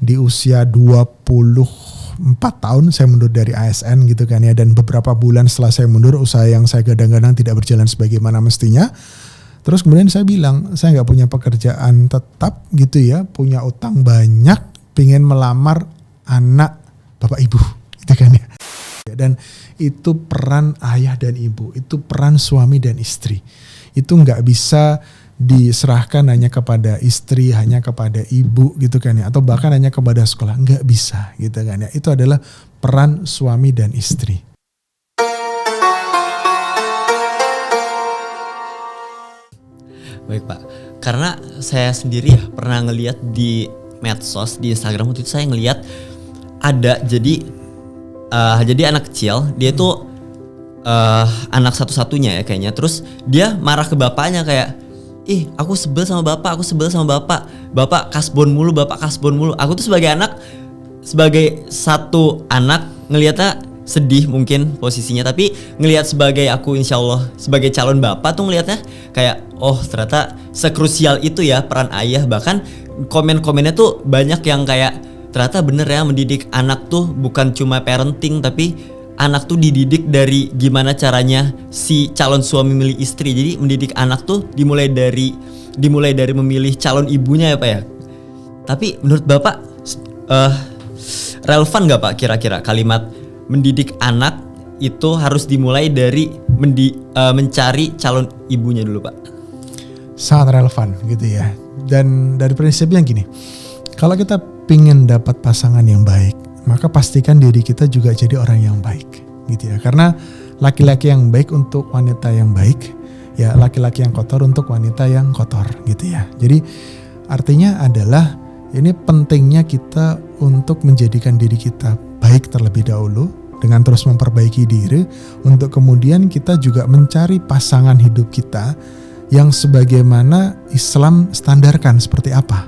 di usia 24 tahun saya mundur dari ASN gitu kan ya, dan beberapa bulan setelah saya mundur usaha yang saya gadang-gadang tidak berjalan sebagaimana mestinya. Terus kemudian saya bilang saya nggak punya pekerjaan tetap gitu ya, punya utang banyak, pengen melamar anak bapak ibu gitu kan ya. Dan itu peran ayah dan ibu, itu peran suami dan istri. Itu nggak bisa diserahkan hanya kepada istri, hanya kepada ibu gitu kan ya, atau bahkan hanya kepada sekolah, nggak bisa gitu kan ya. Itu adalah peran suami dan istri. Baik Pak, karena saya sendiri ya pernah ngelihat di medsos, di Instagram waktu itu saya ngelihat ada jadi anak kecil, dia tuh anak satu-satunya ya kayaknya. Terus dia marah ke bapaknya kayak, ih aku sebel sama bapak, bapak kasbon mulu. Aku tuh sebagai anak, sebagai satu anak ngelihatnya sedih mungkin posisinya, tapi ngelihat sebagai aku insya Allah sebagai calon bapak tuh ngelihatnya kayak, oh ternyata sekrusial itu ya peran ayah. Bahkan komen-komennya tuh banyak yang kayak, ternyata bener ya mendidik anak tuh bukan cuma parenting, tapi anak tuh dididik dari gimana caranya si calon suami milih istri. Jadi mendidik anak tuh dimulai dari memilih calon ibunya ya Pak ya. Tapi menurut Bapak relevan gak Pak kira-kira kalimat mendidik anak itu harus dimulai dari mencari calon ibunya dulu Pak? Sangat relevan gitu ya. Dan dari prinsipnya gini, kalau kita pingin dapat pasangan yang baik, maka pastikan diri kita juga jadi orang yang baik gitu ya. Karena laki-laki yang baik untuk wanita yang baik, ya laki-laki yang kotor untuk wanita yang kotor gitu ya. Jadi artinya adalah ini pentingnya kita untuk menjadikan diri kita baik terlebih dahulu dengan terus memperbaiki diri, untuk kemudian kita juga mencari pasangan hidup kita yang sebagaimana Islam standarkan seperti apa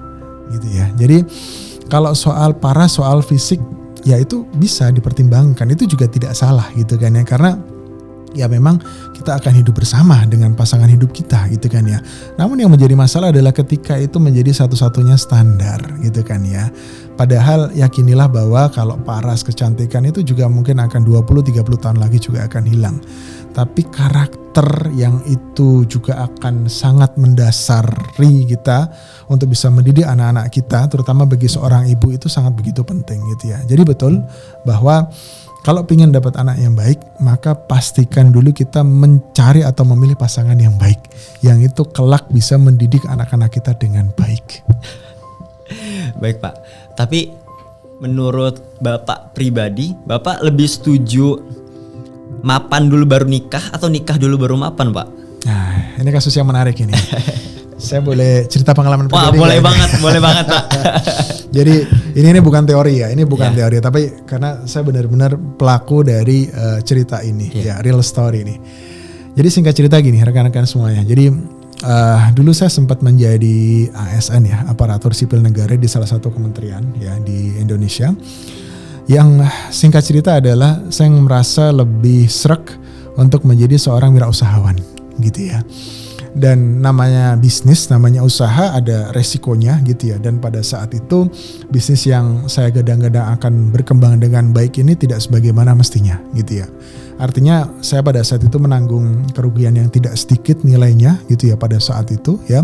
gitu ya. Jadi kalau soal fisik ya itu bisa dipertimbangkan, itu juga tidak salah gitu kan ya, karena ya memang kita akan hidup bersama dengan pasangan hidup kita gitu kan ya. Namun yang menjadi masalah adalah ketika itu menjadi satu-satunya standar gitu kan ya. Padahal yakinilah bahwa kalau paras kecantikan itu juga mungkin akan 20-30 tahun lagi juga akan hilang. Tapi karakter yang itu juga akan sangat mendasari kita untuk bisa mendidik anak-anak kita, terutama bagi seorang ibu itu sangat begitu penting gitu ya. Jadi betul bahwa kalau ingin dapat anak yang baik, maka pastikan dulu kita mencari atau memilih pasangan yang baik, yang itu kelak bisa mendidik anak-anak kita dengan baik. Baik Pak, tapi menurut Bapak pribadi, Bapak lebih setuju mapan dulu baru nikah atau nikah dulu baru mapan Pak? Nah ini kasus yang menarik ini. Saya boleh cerita pengalaman pribadi? Wah boleh banget Pak. Jadi ini bukan teori ya, ini bukan teori, tapi karena saya benar-benar pelaku dari cerita ini, ya real story ini. Jadi singkat cerita gini rekan-rekan semuanya. Jadi dulu saya sempat menjadi ASN ya, aparatur sipil negara di salah satu kementerian ya di Indonesia. Yang singkat cerita adalah saya merasa lebih srek untuk menjadi seorang wirausahawan gitu ya. Dan namanya bisnis, namanya usaha ada resikonya gitu ya. Dan pada saat itu bisnis yang saya gadang-gadang akan berkembang dengan baik ini tidak sebagaimana mestinya gitu ya. Artinya saya pada saat itu menanggung kerugian yang tidak sedikit nilainya gitu ya pada saat itu ya.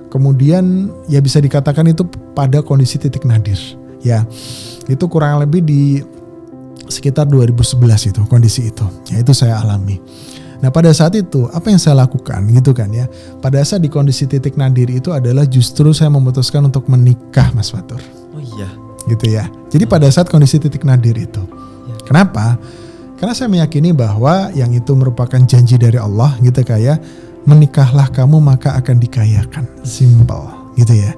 Kemudian ya bisa dikatakan itu pada kondisi titik nadir ya. Itu kurang lebih di sekitar 2011 itu kondisi itu. Ya itu saya alami. Nah pada saat itu apa yang saya lakukan gitu kan ya. Pada saat di kondisi titik nadir itu adalah justru saya memutuskan untuk menikah Mas Fatur. Oh iya. Gitu ya. Jadi pada saat kondisi titik nadir itu. Kenapa? Karena saya meyakini bahwa yang itu merupakan janji dari Allah gitu kayak menikahlah kamu maka akan dikayakan. Simple gitu ya.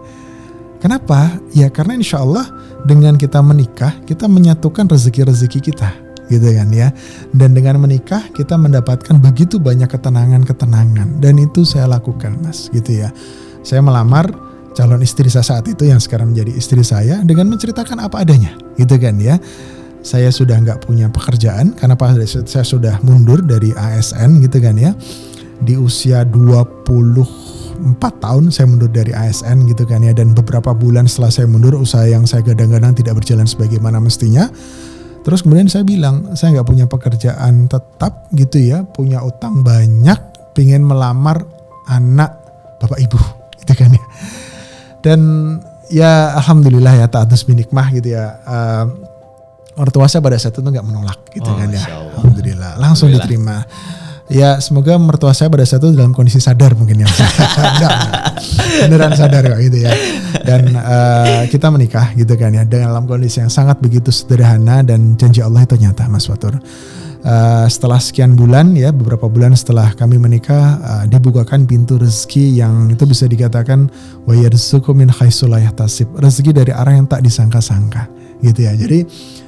Kenapa? Ya karena insya Allah dengan kita menikah kita menyatukan rezeki-rezeki kita. Gitu kan ya. Dan dengan menikah kita mendapatkan begitu banyak ketenangan-ketenangan. Dan itu saya lakukan Mas gitu ya. Saya melamar calon istri saya saat itu yang sekarang menjadi istri saya dengan menceritakan apa adanya gitu kan ya. Saya sudah gak punya pekerjaan karena saya sudah mundur dari ASN gitu kan ya. Di usia 24 4 tahun saya mundur dari ASN gitu kan ya, dan beberapa bulan setelah saya mundur usaha yang saya gadang-gadang tidak berjalan sebagaimana mestinya. Terus kemudian saya bilang saya nggak punya pekerjaan tetap gitu ya, punya utang banyak, pingin melamar anak bapak ibu gitu kan ya. Dan ya alhamdulillah ya ta'atus binikmah gitu ya. Mertua saya pada saat itu nggak menolak gitu kan ya. Alhamdulillah langsung diterima. Ya semoga mertua saya pada saat itu dalam kondisi sadar mungkin ya. Enggak, beneran sadar kok gitu ya. Dan kita menikah gitu kan ya dalam kondisi yang sangat begitu sederhana, dan janji Allah itu nyata Mas Fatur. Setelah sekian bulan ya, beberapa bulan setelah kami menikah, dibukakan pintu rezeki yang itu bisa dikatakan wa yarzuqu min haitsu la yahtasib, rezeki dari arah yang tak disangka-sangka gitu ya. Jadi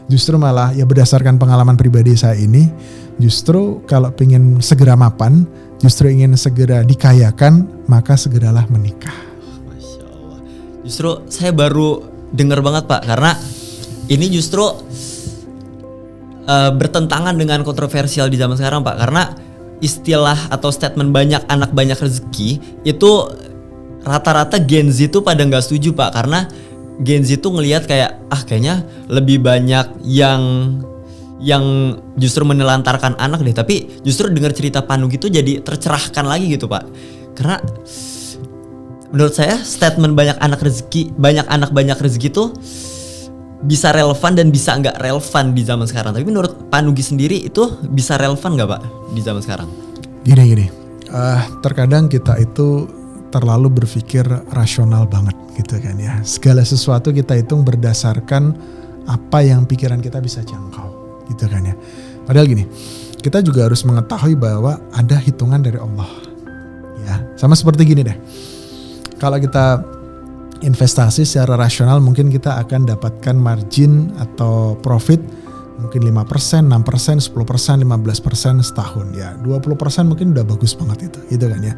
justru malah ya berdasarkan pengalaman pribadi saya ini, justru kalau pengen segera mapan, justru ingin segera dikayakan, maka segeralah menikah. Masya Allah. Justru saya baru dengar banget Pak, karena ini justru bertentangan dengan kontroversial di zaman sekarang Pak, karena istilah atau statement banyak anak banyak rezeki itu rata-rata Gen Z itu pada nggak setuju Pak, karena Gen Z itu ngelihat kayak kayaknya lebih banyak yang justru menelantarkan anak deh, tapi justru dengar cerita Pak Nugi itu jadi tercerahkan lagi gitu Pak, karena menurut saya statement banyak anak banyak rezeki itu bisa relevan dan bisa nggak relevan di zaman sekarang. Tapi menurut Pak Nugi sendiri itu bisa relevan nggak Pak di zaman sekarang? Gini, terkadang kita itu terlalu berpikir rasional banget gitu kan ya. Segala sesuatu kita hitung berdasarkan apa yang pikiran kita bisa jangkau gitu kan ya. Padahal gini, kita juga harus mengetahui bahwa ada hitungan dari Allah ya. Sama seperti gini deh, kalau kita investasi secara rasional mungkin kita akan dapatkan margin atau profit mungkin 5%, 6%, 10%, 15% setahun ya. 20% mungkin udah bagus banget itu gitu kan ya.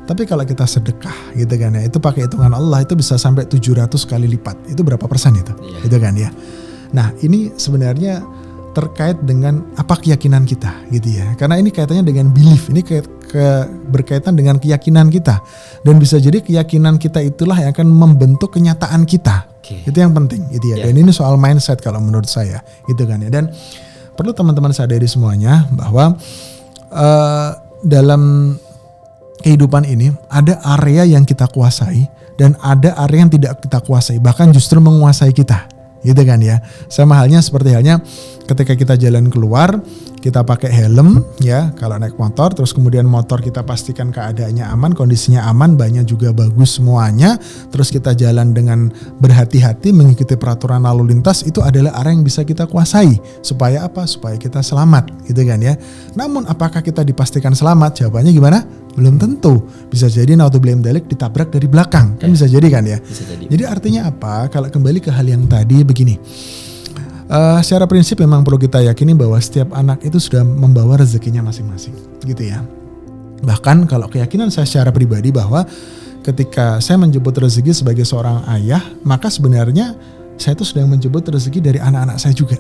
Tapi kalau kita sedekah gitu kan ya, itu pakai hitungan Allah itu bisa sampai 700 kali lipat. Itu berapa persen itu? Gitu kan ya. Nah, ini sebenarnya terkait dengan apa keyakinan kita gitu ya. Karena ini kaitannya dengan belief, ini berkaitan dengan keyakinan kita. Dan bisa jadi keyakinan kita itulah yang akan membentuk kenyataan kita. Itu yang penting gitu ya. Dan ini soal mindset kalau menurut saya gitu kan ya. Dan perlu teman-teman sadari semuanya bahwa dalam kehidupan ini ada area yang kita kuasai dan ada area yang tidak kita kuasai, bahkan justru menguasai kita. Gitu kan ya. Sama halnya seperti halnya ketika kita jalan keluar, kita pakai helm ya kalau naik motor, terus kemudian motor kita pastikan keadaannya aman, kondisinya aman, bannya juga bagus semuanya, terus kita jalan dengan berhati-hati mengikuti peraturan lalu lintas, itu adalah area yang bisa kita kuasai. Supaya apa? Supaya kita selamat gitu kan ya. Namun apakah kita dipastikan selamat? Jawabannya gimana? Belum tentu. Bisa jadi naudzubillah dalik ditabrak dari belakang, kan bisa jadi kan ya. Jadi artinya apa? Kalau kembali ke hal yang tadi begini, secara prinsip memang perlu kita yakini bahwa setiap anak itu sudah membawa rezekinya masing-masing gitu ya. Bahkan kalau keyakinan saya secara pribadi bahwa ketika saya menjemput rezeki sebagai seorang ayah, maka sebenarnya saya itu sedang menjemput rezeki dari anak-anak saya juga.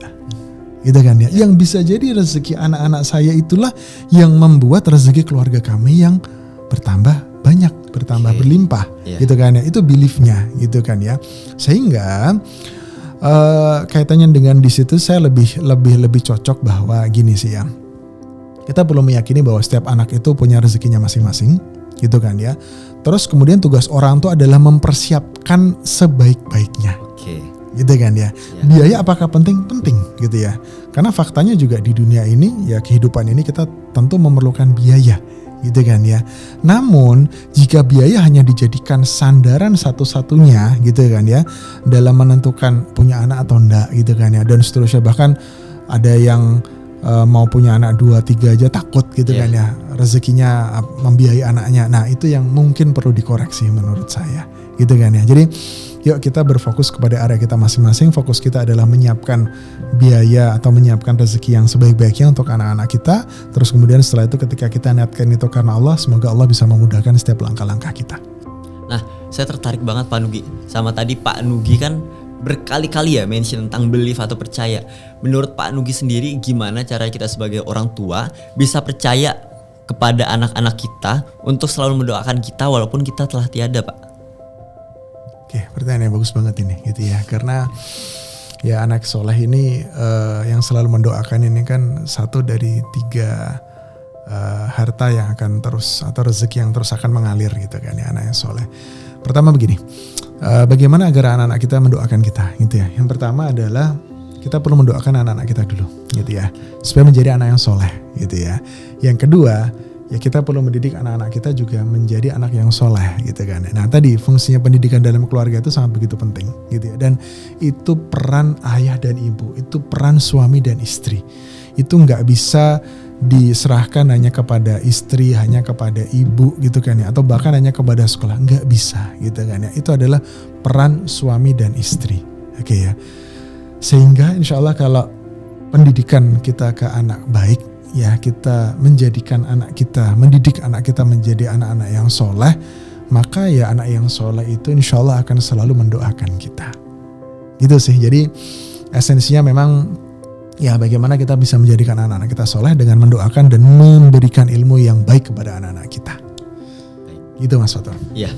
Gitu kan ya. Yang bisa jadi rezeki anak-anak saya itulah yang membuat rezeki keluarga kami yang bertambah banyak, bertambah berlimpah. Gitu kan ya. Itu beliefnya gitu kan ya. Sehingga kaitannya dengan di situ saya lebih cocok bahwa gini sih ya. Kita perlu meyakini bahwa setiap anak itu punya rezekinya masing-masing, gitu kan ya. Terus kemudian tugas orang tua adalah mempersiapkan sebaik-baiknya. Gitu kan ya. Biaya apakah penting? Penting gitu ya. Karena faktanya juga di dunia ini ya, kehidupan ini kita tentu memerlukan biaya. Gitu kan ya. Namun jika biaya hanya dijadikan sandaran satu-satunya gitu kan ya, dalam menentukan punya anak atau enggak gitu kan ya, dan seterusnya, bahkan ada yang mau punya anak 2-3 aja takut gitu kan ya, rezekinya membiayai anaknya. Nah itu yang mungkin perlu dikoreksi menurut saya gitu kan ya. Jadi yuk kita berfokus kepada area kita masing-masing. Fokus kita adalah menyiapkan biaya atau menyiapkan rezeki yang sebaik-baiknya untuk anak-anak kita. Terus kemudian setelah itu ketika kita niatkan itu karena Allah, semoga Allah bisa memudahkan setiap langkah-langkah kita. Nah, saya tertarik banget Pak Nugi. Sama tadi Pak Nugi kan berkali-kali ya mention tentang belief atau percaya. Menurut Pak Nugi sendiri, gimana cara kita sebagai orang tua bisa percaya kepada anak-anak kita untuk selalu mendoakan kita walaupun kita telah tiada, Pak? Oke, pertanyaan yang bagus banget ini gitu ya. Karena ya anak soleh ini yang selalu mendoakan ini kan satu dari 3 harta yang akan terus atau rezeki yang terus akan mengalir gitu kan ya, anak yang soleh. Pertama begini, bagaimana agar anak-anak kita mendoakan kita gitu ya. Yang pertama adalah kita perlu mendoakan anak-anak kita dulu gitu ya, supaya menjadi anak yang soleh gitu ya. Yang kedua, ya kita perlu mendidik anak-anak kita juga menjadi anak yang soleh gitu kan. Nah tadi fungsinya pendidikan dalam keluarga itu sangat begitu penting gitu ya. Dan itu peran ayah dan ibu, itu peran suami dan istri. Itu nggak bisa diserahkan hanya kepada istri, hanya kepada ibu gitu kan ya, atau bahkan hanya kepada sekolah, nggak bisa gitu kan ya. Itu adalah peran suami dan istri, oke ya. Sehingga insya Allah kalau pendidikan kita ke anak baik, ya kita menjadikan anak kita, mendidik anak kita menjadi anak-anak yang soleh, maka ya anak yang soleh itu insya Allah akan selalu mendoakan kita. Gitu sih, jadi esensinya memang ya bagaimana kita bisa menjadikan anak-anak kita soleh dengan mendoakan dan memberikan ilmu yang baik kepada anak-anak kita. Gitu Mas Fatul. Iya,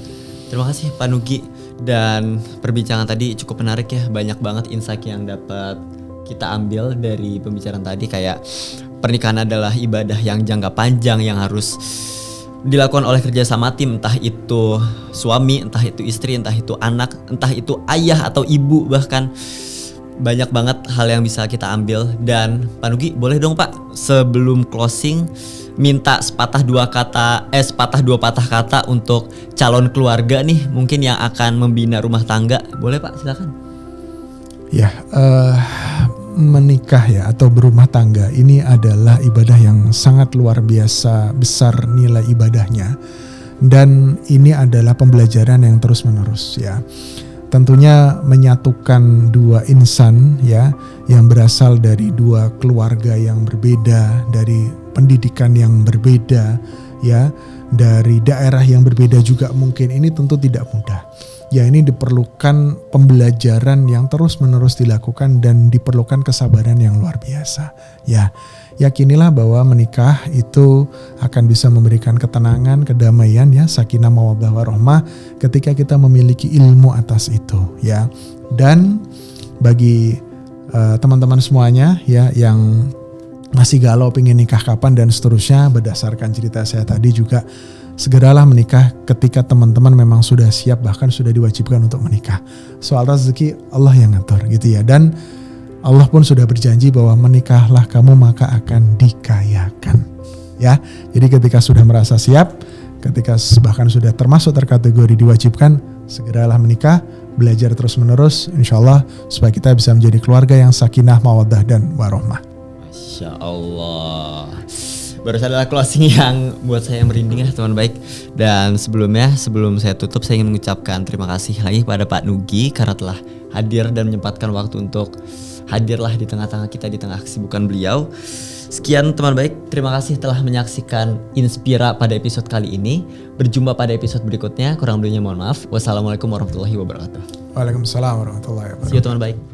terima kasih Pak Nugi. Dan perbincangan tadi cukup menarik ya, banyak banget insight yang dapat kita ambil dari pembicaraan tadi. Kayak pernikahan adalah ibadah yang jangka panjang yang harus dilakukan oleh kerjasama tim, entah itu suami, entah itu istri, entah itu anak, entah itu ayah atau ibu bahkan. Banyak banget hal yang bisa kita ambil. Dan Pak Nugi boleh dong Pak sebelum closing minta sepatah dua patah kata untuk calon keluarga nih mungkin yang akan membina rumah tangga. Boleh Pak, silakan. Ya, menikah ya atau berumah tangga ini adalah ibadah yang sangat luar biasa besar nilai ibadahnya, dan ini adalah pembelajaran yang terus menerus ya. Tentunya menyatukan 2 insan ya yang berasal dari 2 keluarga yang berbeda, dari pendidikan yang berbeda ya, dari daerah yang berbeda juga mungkin, ini tentu tidak mudah. Ya ini diperlukan pembelajaran yang terus-menerus dilakukan dan diperlukan kesabaran yang luar biasa. Ya, yakinilah bahwa menikah itu akan bisa memberikan ketenangan, kedamaian ya, sakinah mawaddah warahmah ketika kita memiliki ilmu atas itu ya. Dan bagi teman-teman semuanya ya yang masih galau pengen nikah kapan dan seterusnya, berdasarkan cerita saya tadi juga segeralah menikah ketika teman-teman memang sudah siap, bahkan sudah diwajibkan untuk menikah. Soal rezeki Allah yang ngatur gitu ya. Dan Allah pun sudah berjanji bahwa menikahlah kamu maka akan dikayakan. Ya, jadi ketika sudah merasa siap, ketika bahkan sudah termasuk terkategori diwajibkan, segeralah menikah, belajar terus menerus, insya Allah supaya kita bisa menjadi keluarga yang sakinah, mawaddah dan warahmah. Masya Allah. Baru adalah closing yang buat saya merinding ya teman baik. Dan sebelum saya tutup, saya ingin mengucapkan terima kasih lagi kepada Pak Nugi karena telah hadir dan menyempatkan waktu untuk hadirlah di tengah-tengah kita di tengah kesibukan beliau. Sekian teman baik, terima kasih telah menyaksikan Inspira pada episode kali ini. Berjumpa pada episode berikutnya, kurang lebihnya mohon maaf. Wassalamualaikum warahmatullahi wabarakatuh. Waalaikumsalam warahmatullahi wabarakatuh. See you teman baik.